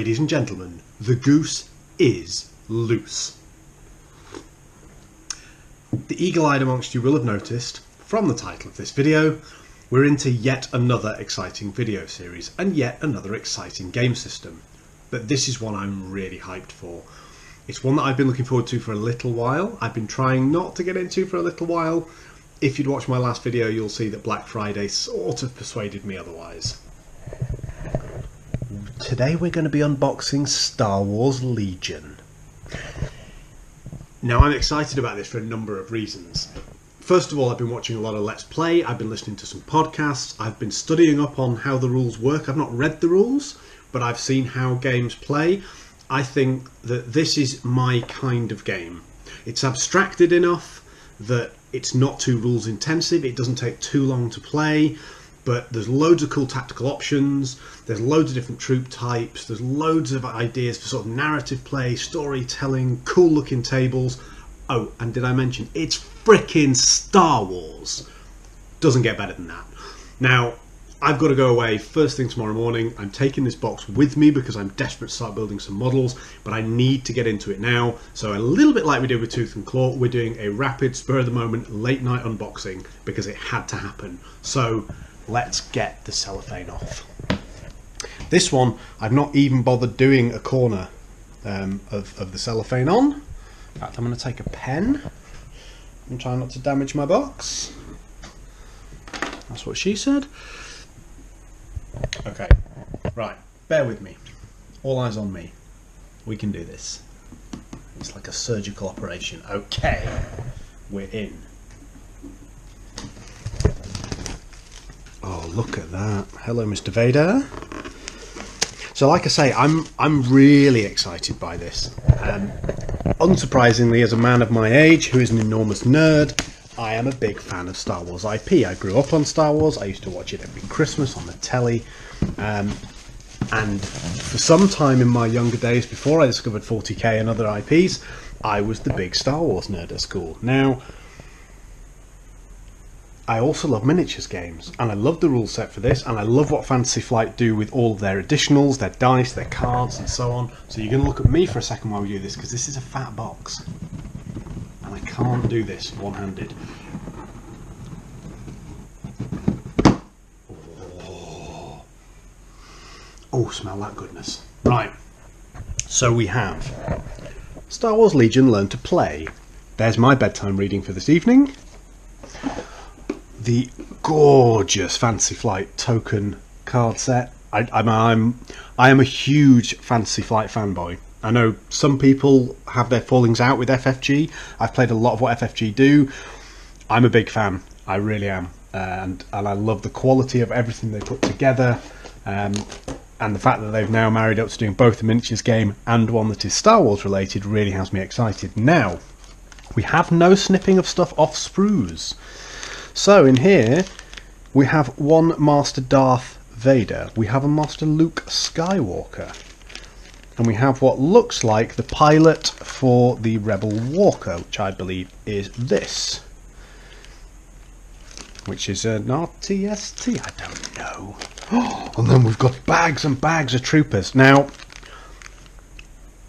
Ladies and gentlemen, the goose is loose. The eagle-eyed amongst you will have noticed, from the title of this video, we're into yet another exciting video series and yet another exciting game system. But this is one I'm really hyped for. It's one that I've been looking forward to for a little while. I've been trying not to get into for a little while. If you'd watched my last video, you'll see that Black Friday sort of persuaded me otherwise. Today we're going to be unboxing Star Wars Legion. Now I'm excited about this for a number of reasons. First of all, I've been watching a lot of Let's Play, I've been listening to some podcasts, I've been studying up on how the rules work. I've not read the rules, but I've seen how games play. I think that this is my kind of game. It's abstracted enough that it's not too rules intensive, it doesn't take too long to play, but there's loads of cool tactical options, there's loads of different troop types, there's loads of ideas for sort of narrative play, storytelling, cool looking tables. Oh, and did I mention, it's frickin' Star Wars. Doesn't get better than that. Now, I've got to go away first thing tomorrow morning. I'm taking this box with me because I'm desperate to start building some models, but I need to get into it now. So a little bit like we did with Tooth and Claw, we're doing a rapid, spur of the moment, late night unboxing because it had to happen. So let's get the cellophane off. This one, I've not even bothered doing a corner of the cellophane on. In fact, I'm going to take a pen and try not to damage my box. That's what she said. Okay, right, bear with me. All eyes on me. We can do this. It's like a surgical operation. Okay, we're in. Oh, look at that. Hello, Mr. Vader. So like I say, I'm really excited by this. Unsurprisingly, as a man of my age who is an enormous nerd, I am a big fan of Star Wars IP. I grew up on Star Wars. I used to watch it every Christmas on the telly. And for some time in my younger days, before I discovered 40k and other IPs, I was the big Star Wars nerd at school. Now, I also love miniatures games, and I love the rule set for this, and I love what Fantasy Flight do with all of their additionals, their dice, their cards, and so on. So you're going to look at me for a second while we do this, because this is a fat box. And I can't do this one-handed. Oh, smell that goodness. Right, so we have Star Wars Legion Learn to Play. There's my bedtime reading for this evening. The gorgeous Fantasy Flight token card set. I am a huge Fantasy Flight fanboy. I know some people have their fallings out with FFG. I've played a lot of what FFG do. I'm a big fan. I really am. And I love the quality of everything they put together. And the fact that they've now married up to doing both a miniatures game and one that is Star Wars related really has me excited. Now, we have no snipping of stuff off sprues. So in here, we have one Master Darth Vader. We have a Master Luke Skywalker. And we have what looks like the pilot for the Rebel Walker, which I believe is this. Which is an RTST, I don't know. And then we've got bags and bags of troopers. Now,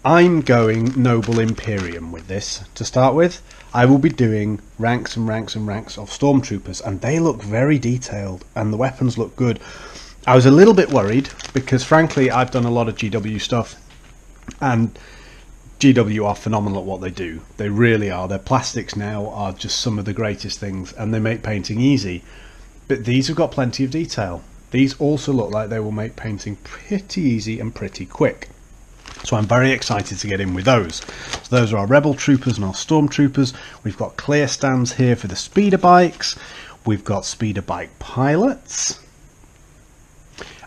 I'm going Noble Imperium with this to start with. I will be doing ranks and ranks and ranks of stormtroopers, and they look very detailed, and the weapons look good. I was a little bit worried, because frankly I've done a lot of GW stuff, and GW are phenomenal at what they do. They really are. Their plastics now are just some of the greatest things, and they make painting easy. But these have got plenty of detail. These also look like they will make painting pretty easy and pretty quick. So I'm very excited to get in with those. So those are our Rebel Troopers and our Stormtroopers. We've got clear stands here for the speeder bikes. We've got speeder bike pilots.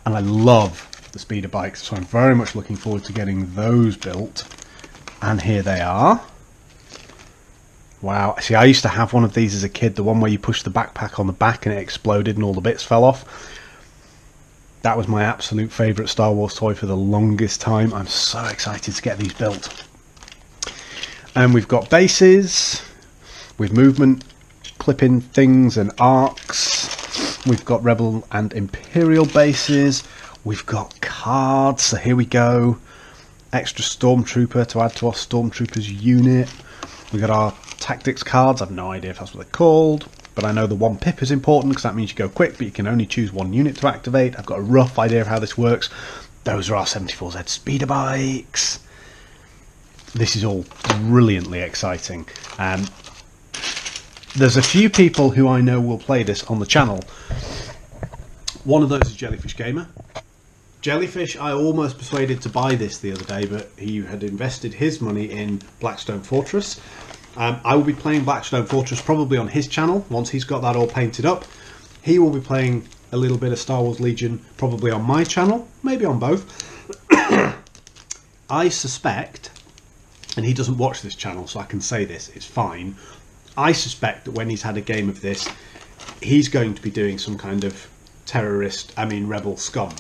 And I love the speeder bikes, so I'm very much looking forward to getting those built. And here they are. Wow, see, I used to have one of these as a kid, the one where you push the backpack on the back and it exploded and all the bits fell off. That was my absolute favourite Star Wars toy for the longest time. I'm so excited to get these built. And we've got bases with movement, clip-in things and arcs. We've got Rebel and Imperial bases. We've got cards, so here we go. extra Stormtrooper to add to our Stormtroopers unit. We got our tactics cards. I've no idea if that's what they're called, but I know the 1 pip is important because that means you go quick, but you can only choose 1 unit to activate. I've got a rough idea of how this works. Those are our 74Z speeder bikes. This is all brilliantly exciting. There's a few people who I know will play this on the channel. One of those is Jellyfish Gamer. Jellyfish, I almost persuaded to buy this the other day, but he had invested his money in Blackstone Fortress. I will be playing Blackstone Fortress probably on his channel once he's got that all painted up. He will be playing a little bit of Star Wars Legion probably on my channel, maybe on both. I suspect, and he doesn't watch this channel so I can say this, it's fine. I suspect that when he's had a game of this, he's going to be doing some kind of rebel scum,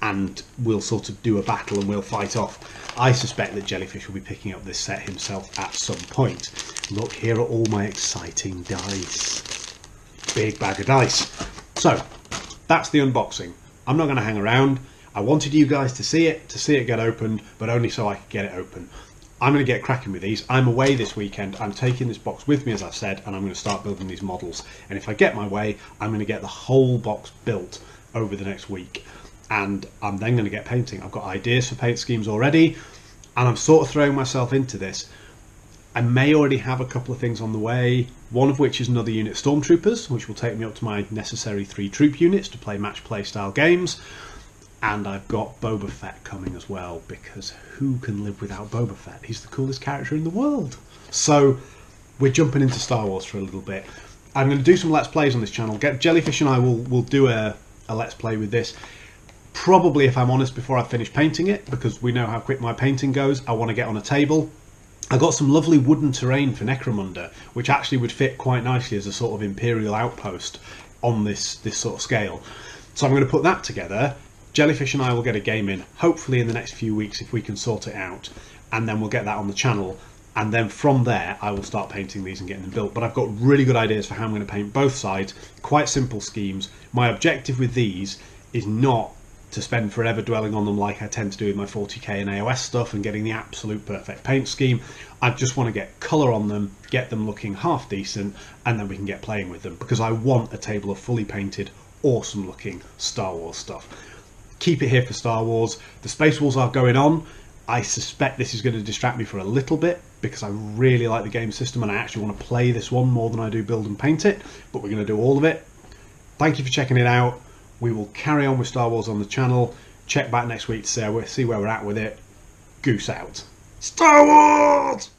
and we'll sort of do a battle and we'll fight off. I suspect that Jellyfish will be picking up this set himself at some point. Look, here are all my exciting dice. Big bag of dice. So, that's the unboxing. I'm not going to hang around. I wanted you guys to see it get opened, but only so I could get it open. I'm going to get cracking with these. I'm away this weekend. I'm taking this box with me, as I've said, and I'm going to start building these models. And if I get my way, I'm going to get the whole box built over the next week. And I'm then going to get painting. I've got ideas for paint schemes already, and I'm sort of throwing myself into this. I may already have a couple of things on the way, one of which is another unit Stormtroopers, which will take me up to my necessary 3 troop units to play match play style games. And I've got Boba Fett coming as well, because who can live without Boba Fett? He's the coolest character in the world. So we're jumping into Star Wars for a little bit. I'm going to do some Let's Plays on this channel. Jellyfish and I will do a Let's Play with this. Probably, if I'm honest, before I finish painting it, because we know how quick my painting goes. I want to get on a table. I got some lovely wooden terrain for Necromunda, which actually would fit quite nicely as a sort of Imperial outpost on this sort of scale. So I'm going to put that together. Jellyfish and I will get a game in, hopefully in the next few weeks if we can sort it out, and then we'll get that on the channel. And then from there, I will start painting these and getting them built. But I've got really good ideas for how I'm going to paint both sides. Quite simple schemes. My objective with these is not to spend forever dwelling on them like I tend to do with my 40k and AOS stuff and getting the absolute perfect paint scheme. I just want to get colour on them, get them looking half decent, and then we can get playing with them, because I want a table of fully painted, awesome looking Star Wars stuff. Keep it here for Star Wars. The Space Wars are going on. I suspect this is going to distract me for a little bit, because I really like the game system and I actually want to play this one more than I do build and paint it, but we're going to do all of it. Thank you for checking it out. We will carry on with Star Wars on the channel. Check back next week to see where we're at with it. Goose out. Star Wars!